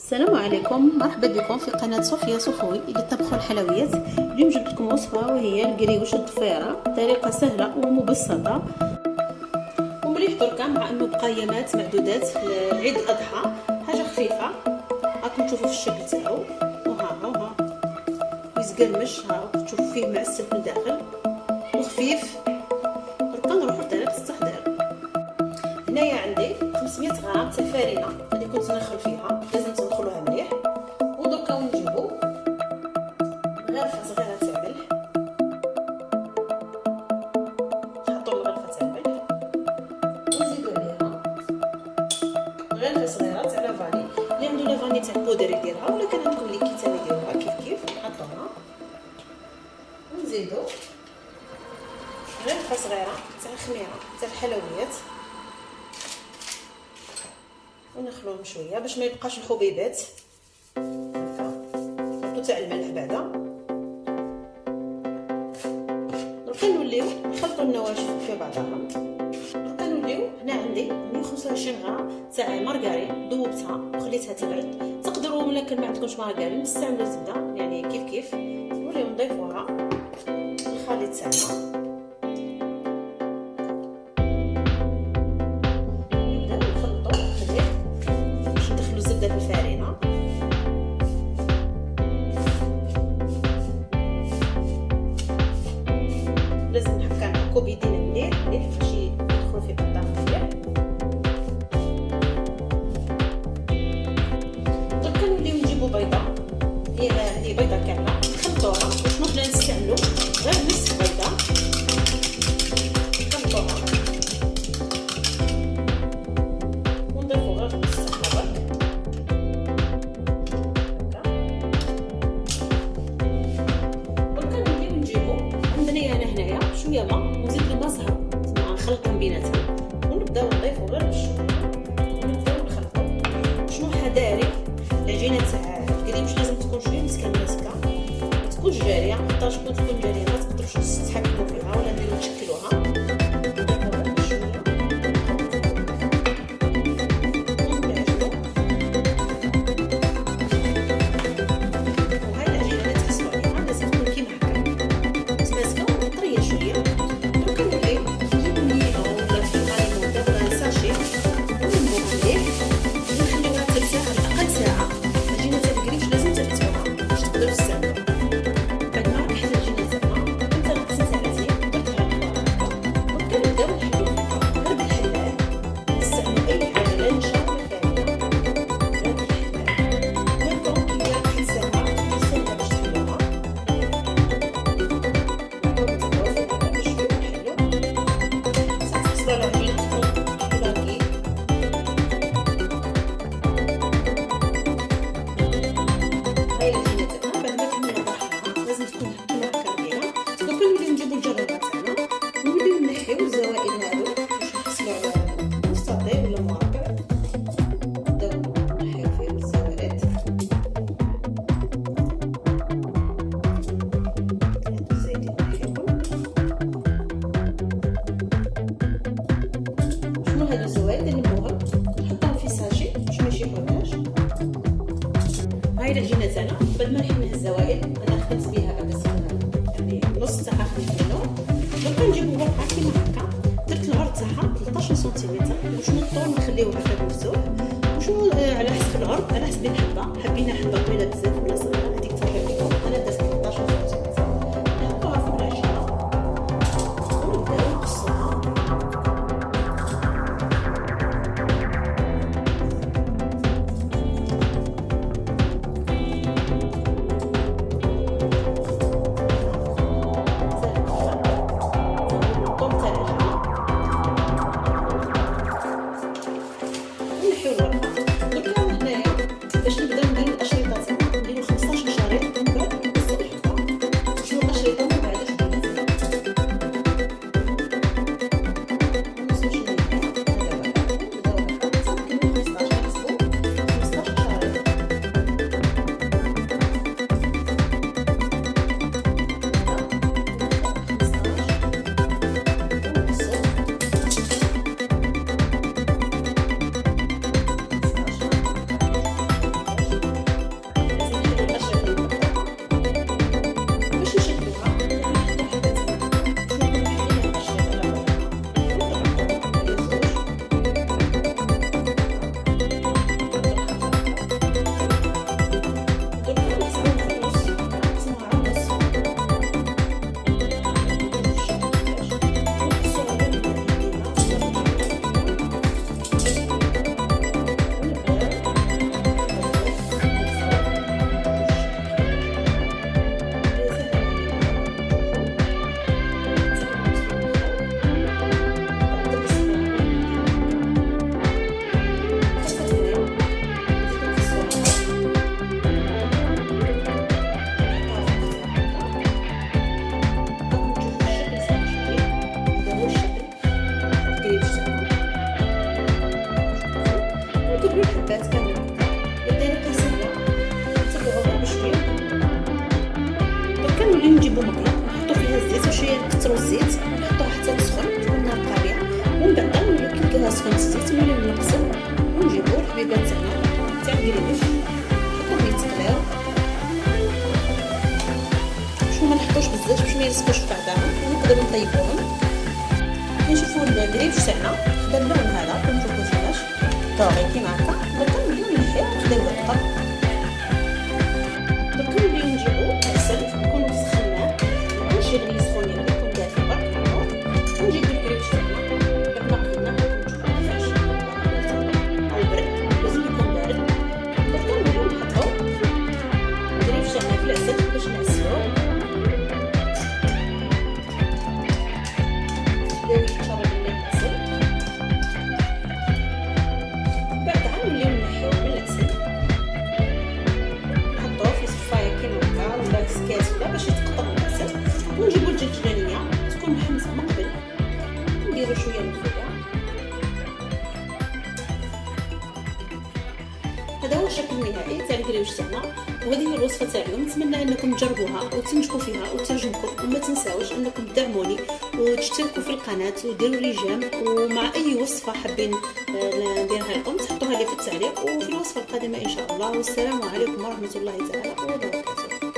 السلام عليكم، مرحبا بكم في قناة صوفيا صفوي للطبخ والحلويات. اليوم جبت لكم وصفة وهي القريوش الضفيرة بطريقة سهلة ومبسطة ومليح دركا، مع انه بقى ايامات معدودات لعيد الاضحى. حاجة خفيفة راكم تشوفوا في الشكل تاعو، وها ويزقرمش، ها تشوفوا فيه معسل من الداخل وخفيف. دركا نروحوا لطريقة التحضير. هنايا عندي 500 غرام تاع الفرينة اللي كنت نخل فيها، لازم تنخلوها مليح. ودركا نجيبو غرفة صغيرة تاع ملح، نحطو الغرفة تاع الملح ونزيدو عليها غرفة صغيرة تاع لافاني. اللي عنده لافاني تاع بودر يديرها، ولا كان عندكم اللي كيتان يديروها كيف نحطوها. ونزيدو غرفة صغيرة تاع خميرة تاع الحلويات، ونخلوهم شويه باش ما يبقاش الحبيبات. هكا نحطو تاع الملح بعدا. دركا نوليو نخلطو النواشف في بعضها. دركا نوليو هنا عندي 125 غرام تاع مارغرين، ذوبتها وخليتها تبرد. تقدروا ملي كان ما عندكمش مارغرين تستعملوا زبده، يعني كيف نوليو نضيفوها الخليط تاعنا. الفرينة لازم نحكو بيدينا مليح باش يدخلوا في بعضهم مليح. دركا نوليو نجيبو بيضه، هذه بيضه كامله نخلطوها باش نوضنا نستعملو غير نصف بيضه. نخلطوها ونضيفو غير نص شويه ماء ونزيد الماء زهر، نخلطهم بيناتهم ونبداو نضيفو غير بشويه ونبداو نخلطو. شنو حداري العجينه تاع القريمش لازم تكون شويه ماسكه، ما تكونش جاريه، خاطرش كون تكون جاريه ما تقدروش تتحكموا فيها ولا نديرو تشكلوها. هادو الزوايد نلموهم نحطهم في ساشي باش ما يشيخوناش. هاي العجينه تاعنا بعد ما ريحنا الزوائد انا خدمت بها يعني نص تاعها خدمت منه. دركا نجيبو ورقه كيما هكا، درت العرض تاعها 13 سنتيمتر، وشنو الطول نخليوه هكا مفتوح، وشنو على حسب العرض على حسب الحبه. حبينا حبه طويله بزاف ولا صغيره هذيك ترجعوا لكم. انا درت 13 سنتيمتر. نحطوها فوق العجينه ونبداو نقصوها. باش نبداو نديرو الاشرطه تاعنا، نكسروا الزيت ونحطوها حتى تسخن على النار الطبيعه، ومن بعد ملي كيلقاها سخنت الزيت نوليو نقصو ونجيبو الحبيبات تاعنا تاع الكريوش نحطوهم يتقلاو باش ما نحطوش بزاف باش ما يلصقوش في بعضهم، ونقدروا نطيبوهم. نشوفوا الكريوش تاعنا خدا اللون هذا كنشوفوا كيفاش طاغي كيما هكا. دركا نوليو نحيو نخداو القطر. دركا نوليو نجيبو العسل نكونو سخناه ماشي غير يسخن يعني يكون دافي برك على النار، ونجيبو الكريوش تاعنا بعد ما قلنا نشوفوا كيفاش على البرد لازم يكون بارد. دركا نوليو نحطو الكريوش تاعنا في العسل باش نعسلوه بداو يتشرب العسل. بعدها نوليو نحيوه من العسل نحطوه في صفايه كيما هكا ولا كاس ولا باش يتقطر العسل، ونجيبو الجنجلانيه تكون محمصه من قبل نديرو شويه من الخضره. هذا هو الشكل النهائي تاع الكريوش تاعنا، وهذه هي الوصفه تاع اليوم. نتمنى انكم تجربوها وتنجحوا فيها وتعجبكم، وما تنساوش انكم تدعموني وتشتركوا في القناه وديروا لي جيم، ومع اي وصفه حابين نديرها لكم تحطوها لي في التعليق وفي الوصفه القادمه ان شاء الله. والسلام عليكم ورحمه الله تعالى وبركاته.